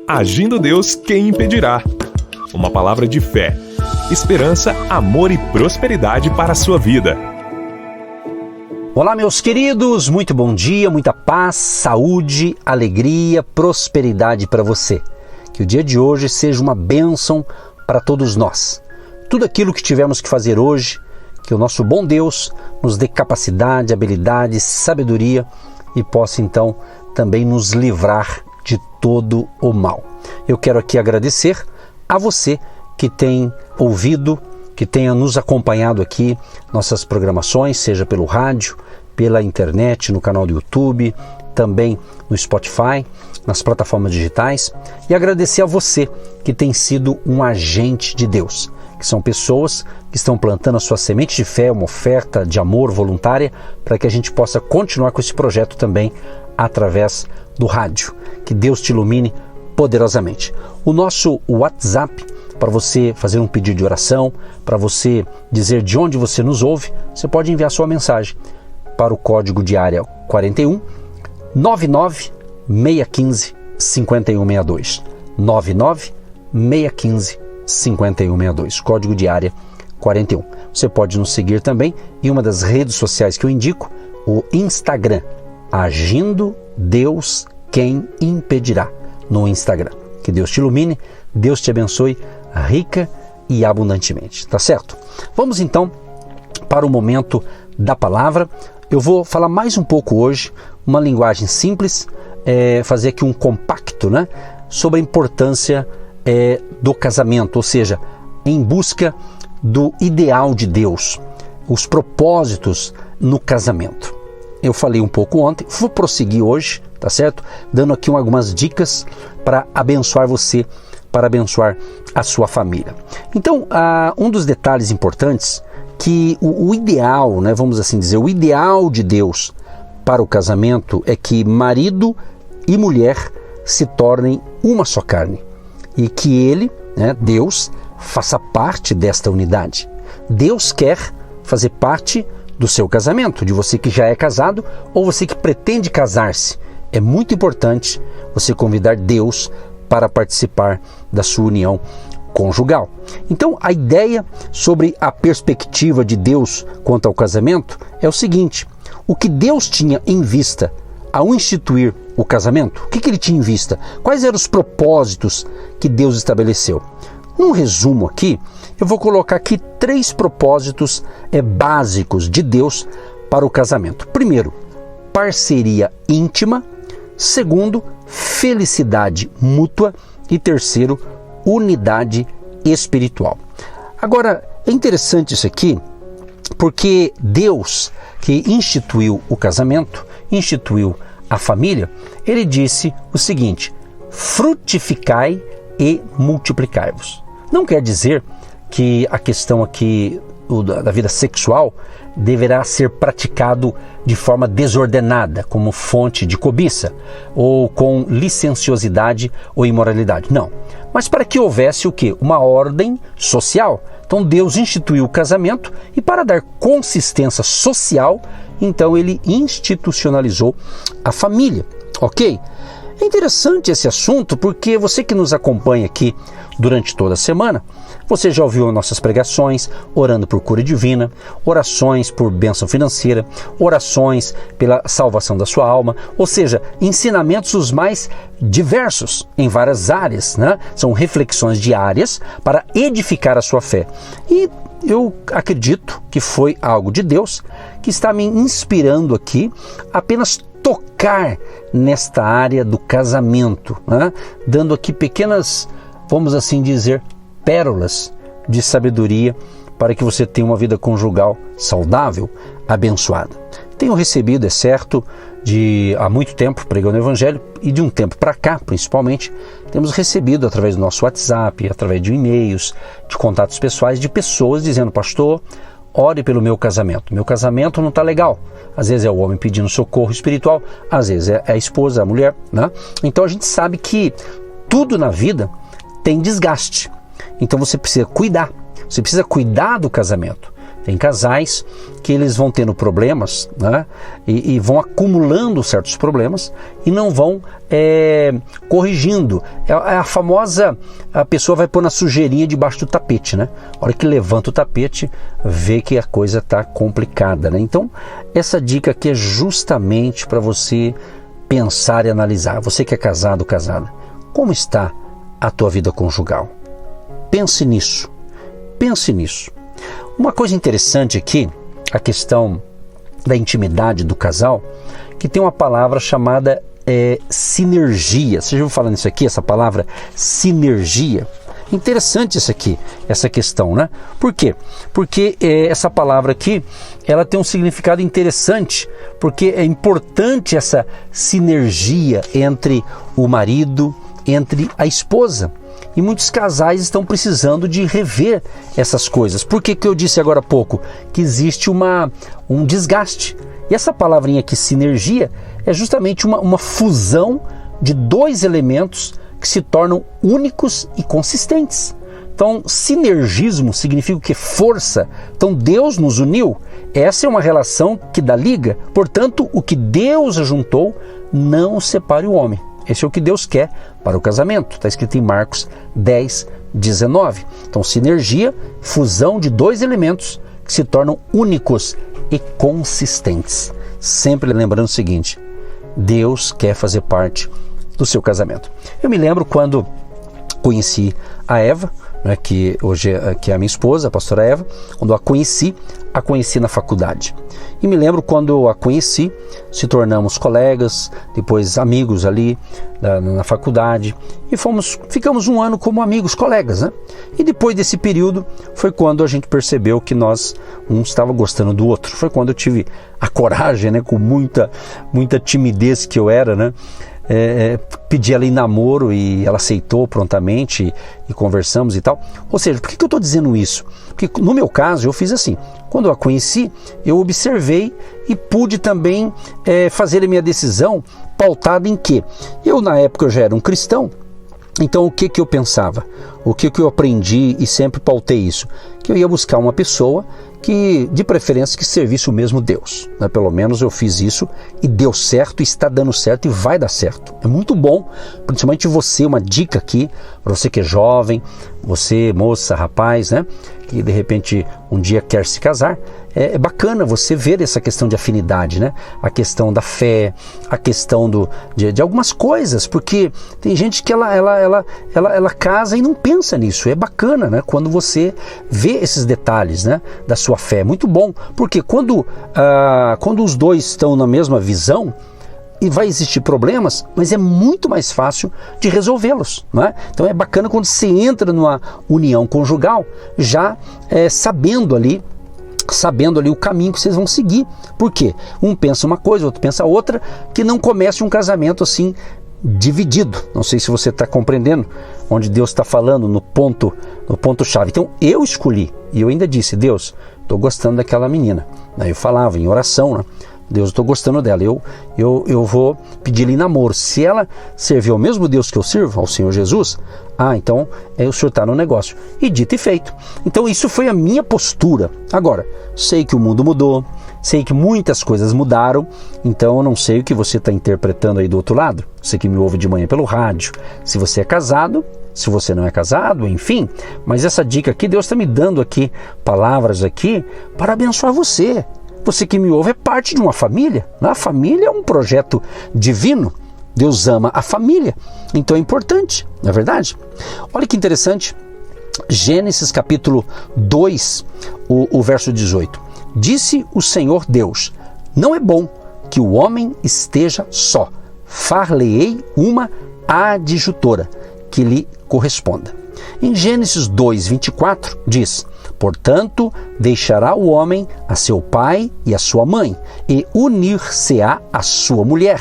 Agindo Deus, quem impedirá? Uma palavra de fé, esperança, amor e prosperidade para a sua vida. Olá, meus queridos, muito bom dia, muita paz, saúde, alegria, prosperidade para você. Que o dia de hoje seja uma bênção para todos nós. Tudo aquilo que tivemos que fazer hoje, que o nosso bom Deus nos dê capacidade, habilidade, sabedoria e possa então também nos livrar de todo o mal. Eu quero aqui agradecer a você que tem ouvido, que tenha nos acompanhado aqui, nossas programações, seja pelo rádio, pela internet, no canal do YouTube, também no Spotify, nas plataformas digitais, e agradecer a você que tem sido um agente de Deus, que são pessoas que estão plantando a sua semente de fé, uma oferta de amor voluntária, para que a gente possa continuar com esse projeto também através do rádio. Que Deus te ilumine poderosamente. O nosso WhatsApp, para você fazer um pedido de oração, para você dizer de onde você nos ouve, você pode enviar sua mensagem para o código de área 41 99 615 5162. 99 615 5162, código de área 41. Você pode nos seguir também em uma das redes sociais que eu indico, o Instagram, Agindo Deus, quem impedirá, no Instagram. Que Deus te ilumine, Deus te abençoe rica e abundantemente, tá certo? Vamos então para o momento da palavra. Eu vou falar mais um pouco hoje, uma linguagem simples, fazer aqui um compacto, né, sobre a importância do casamento, ou seja, em busca do ideal de Deus, os propósitos no casamento. Eu falei um pouco ontem, vou prosseguir hoje, tá certo? Dando aqui algumas dicas para abençoar você, para abençoar a sua família. Então, um dos detalhes importantes, que o ideal, né, vamos assim dizer, o ideal de Deus para o casamento é que marido e mulher se tornem uma só carne e que ele, né, Deus, faça parte desta unidade. Deus quer fazer parte do seu casamento, de você que já é casado ou você que pretende casar-se. É muito importante você convidar Deus para participar da sua união conjugal. Então, a ideia sobre a perspectiva de Deus quanto ao casamento é o seguinte: o que Deus tinha em vista ao instituir o casamento, o que ele tinha em vista? Quais eram os propósitos que Deus estabeleceu? Num resumo aqui, eu vou colocar aqui 3 propósitos básicos de Deus para o casamento. Primeiro, parceria íntima. Segundo, felicidade mútua. E terceiro, unidade espiritual. Agora, é interessante isso aqui, porque Deus, que instituiu o casamento, instituiu a família, ele disse o seguinte: frutificai e multiplicai-vos. Não quer dizer que a questão aqui da vida sexual deverá ser praticado de forma desordenada, como fonte de cobiça, ou com licenciosidade ou imoralidade. Não. Mas para que houvesse o quê? Uma ordem social. Então Deus instituiu o casamento e para dar consistência social, então ele institucionalizou a família. Ok? É interessante esse assunto porque você que nos acompanha aqui durante toda a semana, você já ouviu nossas pregações, orando por cura divina, orações por bênção financeira, orações pela salvação da sua alma, ou seja, ensinamentos os mais diversos em várias áreas, né? São reflexões diárias para edificar a sua fé. E eu acredito que foi algo de Deus que está me inspirando aqui apenas tocar nesta área do casamento, né? Dando aqui pequenas, vamos assim dizer, pérolas de sabedoria para que você tenha uma vida conjugal saudável, abençoada. Tenho recebido, é certo, há muito tempo pregando o Evangelho e de um tempo para cá, principalmente, temos recebido através do nosso WhatsApp, através de e-mails, de contatos pessoais, de pessoas dizendo: pastor, ore pelo meu casamento não está legal. Às vezes é o homem pedindo socorro espiritual, às vezes é a esposa, a mulher, né? Então a gente sabe que tudo na vida tem desgaste. Então você precisa cuidar do casamento. Tem casais que eles vão tendo problemas, né? E vão acumulando certos problemas e não vão corrigindo. É a famosa, a pessoa vai pôr na sujeirinha debaixo do tapete, né? A hora que levanta o tapete, vê que a coisa está complicada, né? Então, essa dica aqui é justamente para você pensar e analisar. Você que é casado ou casada, como está a tua vida conjugal? Pense nisso. Pense nisso. Uma coisa interessante aqui, a questão da intimidade do casal, que tem uma palavra chamada sinergia. Você já ouviu falar nisso aqui, essa palavra sinergia? Interessante isso aqui, essa questão, né? Por quê? Porque essa palavra aqui, ela tem um significado interessante, porque é importante essa sinergia entre o marido, entre a esposa. E muitos casais estão precisando de rever essas coisas. Por que eu disse agora há pouco? Que existe um desgaste. E essa palavrinha aqui, sinergia, é justamente uma fusão de dois elementos que se tornam únicos e consistentes. Então, sinergismo significa o quê? Força. Então, Deus nos uniu. Essa é uma relação que dá liga. Portanto, o que Deus ajuntou, não separe o homem. Esse é o que Deus quer para o casamento. Está escrito em Marcos 10, 19. Então, sinergia, fusão de dois elementos que se tornam únicos e consistentes. Sempre lembrando o seguinte: Deus quer fazer parte do seu casamento. Eu me lembro quando conheci a Eva, né, que hoje é a minha esposa, a pastora Eva. Quando a conheci na faculdade. E me lembro quando eu a conheci, se tornamos colegas, depois amigos ali na faculdade, e ficamos um ano como amigos, colegas, né? E depois desse período foi quando a gente percebeu que um estava gostando do outro. Foi quando eu tive a coragem, né, com muita timidez que eu era, né? Pedi ela em namoro e ela aceitou prontamente e conversamos e tal. Ou seja, por que eu estou dizendo isso? Porque no meu caso eu fiz assim: quando eu a conheci, eu observei e pude também fazer a minha decisão pautada em quê? Eu na época eu já era um cristão. Então o que eu pensava? O que eu aprendi e sempre pautei isso? Que eu ia buscar uma pessoa que, de preferência, que servisse o mesmo Deus, né? Pelo menos eu fiz isso e deu certo, está dando certo e vai dar certo. É muito bom, principalmente você, uma dica aqui, para você que é jovem, você, moça, rapaz, né? Que de repente um dia quer se casar. É bacana você ver essa questão de afinidade, né? A questão da fé, a questão de algumas coisas, porque tem gente que ela casa e não pensa nisso. É bacana, né? Quando você vê esses detalhes, né, da sua fé. É muito bom, porque quando os dois estão na mesma visão, e vai existir problemas, mas é muito mais fácil de resolvê-los, não é? Então é bacana quando você entra numa união conjugal, já sabendo ali o caminho que vocês vão seguir. Por quê? Um pensa uma coisa, outro pensa outra, que não comece um casamento assim dividido. Não sei se você está compreendendo onde Deus está falando no ponto-chave. Então eu escolhi, e eu ainda disse: Deus, estou gostando daquela menina. Daí eu falava em oração, né? Deus, eu estou gostando dela, eu vou pedir-lhe em namoro. Se ela servir ao mesmo Deus que eu sirvo, ao Senhor Jesus, então o Senhor está no negócio. E dito e feito. Então isso foi a minha postura. Agora, sei que o mundo mudou, sei que muitas coisas mudaram, então eu não sei o que você está interpretando aí do outro lado. Você que me ouve de manhã pelo rádio, se você é casado, se você não é casado, enfim. Mas essa dica aqui, Deus está me dando aqui palavras aqui para abençoar você. Você que me ouve é parte de uma família. A família é um projeto divino. Deus ama a família. Então é importante, não é verdade? Olha que interessante. Gênesis capítulo 2, o verso 18. Disse o Senhor Deus: não é bom que o homem esteja só. Far-lhe-ei uma adjutora que lhe corresponda. Em Gênesis 2, 24 diz: portanto, deixará o homem a seu pai e a sua mãe, e unir-se-á a sua mulher,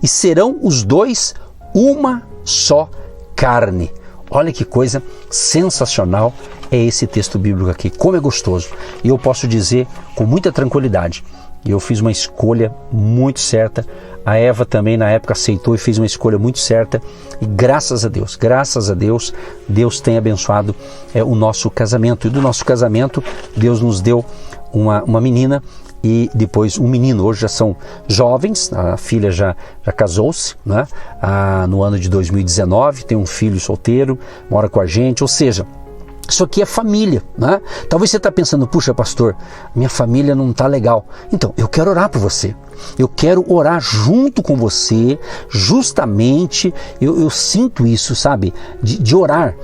e serão os dois uma só carne. Olha que coisa sensacional é esse texto bíblico aqui, como é gostoso. E eu posso dizer com muita tranquilidade, eu fiz uma escolha muito certa. A Eva também na época aceitou e fez uma escolha muito certa. E graças a Deus, Deus tem abençoado o nosso casamento. E do nosso casamento, Deus nos deu uma menina e depois um menino. Hoje já são jovens, a filha já casou-se, né? No ano de 2019, tem um filho solteiro, mora com a gente, ou seja, isso aqui é família, né? Talvez você está pensando, puxa pastor, minha família não está legal. Então, eu quero orar por você. Eu quero orar junto com você, justamente, eu sinto isso, sabe? De orar.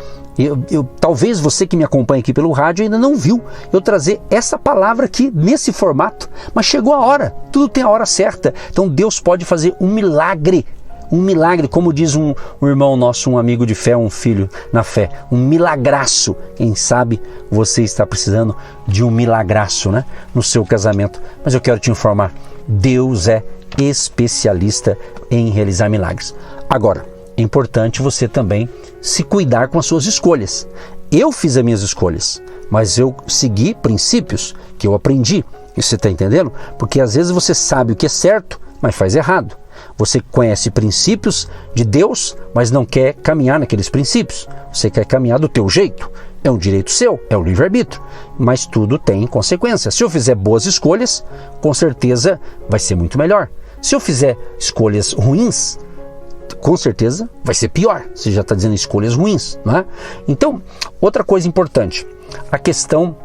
Talvez você que me acompanha aqui pelo rádio ainda não viu eu trazer essa palavra aqui nesse formato, mas chegou a hora, tudo tem a hora certa. Então Deus pode fazer um milagre, como diz um irmão nosso, um amigo de fé, um filho na fé, um milagraço. Quem sabe você está precisando de um milagraço, né, no seu casamento. Mas eu quero te informar, Deus é especialista em realizar milagres. Agora, é importante você também se cuidar com as suas escolhas. Eu fiz as minhas escolhas, mas eu segui princípios que eu aprendi. E você está entendendo? Porque às vezes você sabe o que é certo, mas faz errado. Você conhece princípios de Deus, mas não quer caminhar naqueles princípios. Você quer caminhar do teu jeito. É um direito seu, é o livre-arbítrio. Mas tudo tem consequências. Se eu fizer boas escolhas, com certeza vai ser muito melhor. Se eu fizer escolhas ruins, com certeza vai ser pior. Você já está dizendo escolhas ruins, não é? Então, outra coisa importante, a questão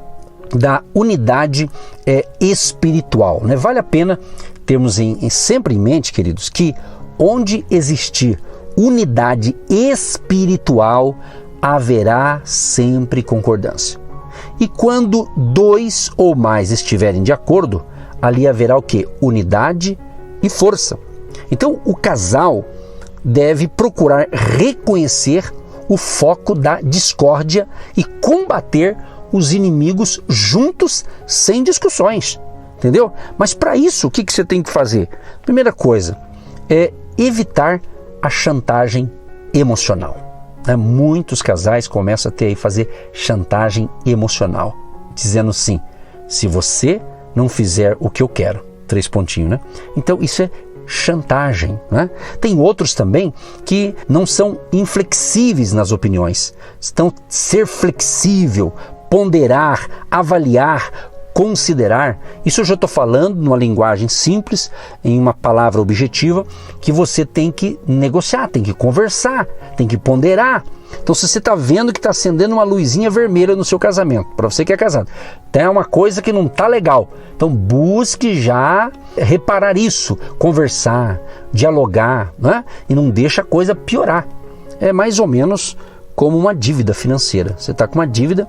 da unidade espiritual, né? Vale a pena termos sempre em mente, queridos, que onde existir unidade espiritual, haverá sempre concordância. E quando dois ou mais estiverem de acordo, ali haverá o quê? Unidade e força. Então, o casal deve procurar reconhecer o foco da discórdia e combater os inimigos juntos, sem discussões. Entendeu? Mas para isso, o que você tem que fazer? Primeira coisa é evitar a chantagem emocional. Muitos casais começam a fazer chantagem emocional, dizendo assim, se você não fizer o que eu quero, 3 pontinhos, né? Então isso é chantagem, né? Tem outros também que não são inflexíveis nas opiniões. Então, ser flexível, ponderar, avaliar, considerar, isso eu já estou falando numa linguagem simples, em uma palavra objetiva, que você tem que negociar, tem que conversar, tem que ponderar. Então, se você está vendo que está acendendo uma luzinha vermelha no seu casamento, para você que é casado, tem uma coisa que não está legal, então busque já reparar isso, conversar, dialogar, né? E não deixa a coisa piorar. É mais ou menos como uma dívida financeira. Você está com uma dívida,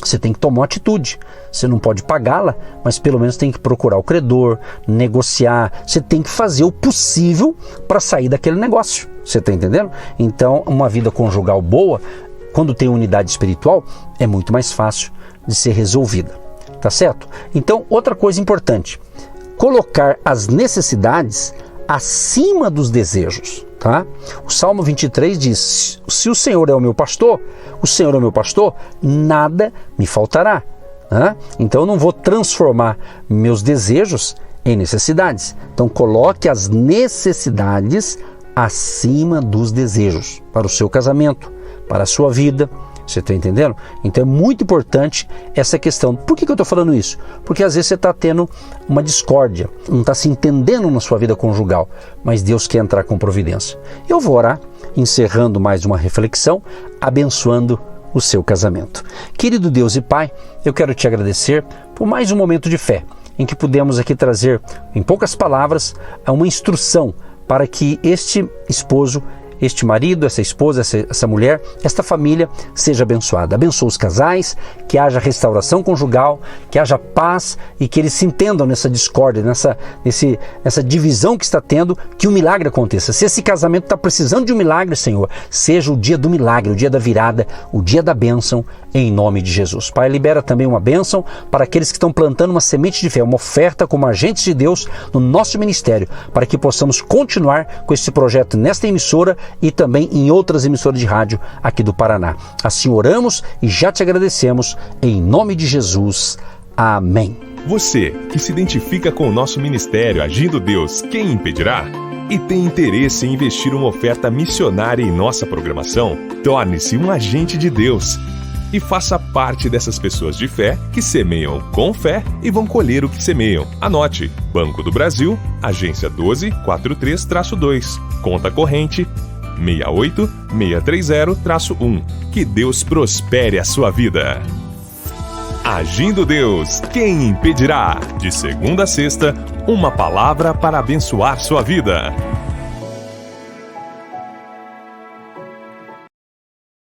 você tem que tomar uma atitude. Você não pode pagá-la, mas pelo menos tem que procurar o credor, negociar. Você tem que fazer o possível para sair daquele negócio. Você está entendendo? Então, uma vida conjugal boa, quando tem unidade espiritual, é muito mais fácil de ser resolvida. Tá certo? Então, outra coisa importante, colocar as necessidades acima dos desejos. Tá? O Salmo 23 diz, se o Senhor é o meu pastor, nada me faltará. Né? Então eu não vou transformar meus desejos em necessidades. Então coloque as necessidades acima dos desejos para o seu casamento, para a sua vida. Você está entendendo? Então é muito importante essa questão. Por que eu estou falando isso? Porque às vezes você está tendo uma discórdia, não está se entendendo na sua vida conjugal, mas Deus quer entrar com providência. Eu vou orar, encerrando mais uma reflexão, abençoando o seu casamento. Querido Deus e Pai, eu quero te agradecer por mais um momento de fé, em que pudemos aqui trazer, em poucas palavras, uma instrução para que este esposo, este marido, essa esposa, essa mulher, esta família seja abençoada. Abençoa os casais, que haja restauração conjugal, que haja paz e que eles se entendam nessa discórdia, nessa divisão que está tendo, que o milagre aconteça. Se esse casamento está precisando de um milagre, Senhor, seja o dia do milagre, o dia da virada, o dia da bênção, em nome de Jesus. Pai, libera também uma bênção para aqueles que estão plantando uma semente de fé, uma oferta como agentes de Deus no nosso ministério, para que possamos continuar com esse projeto nesta emissora e também em outras emissoras de rádio aqui do Paraná. Assim oramos e já te agradecemos, em nome de Jesus. Amém. Você que se identifica com o nosso ministério Agindo Deus, quem impedirá? E tem interesse em investir uma oferta missionária em nossa programação? Torne-se um agente de Deus. e faça parte dessas pessoas de fé que semeiam com fé e vão colher o que semeiam. Anote: Banco do Brasil, agência 1243-2, conta corrente 68630-1. Que Deus prospere a sua vida. Agindo Deus, quem impedirá? De segunda a sexta, uma palavra para abençoar sua vida.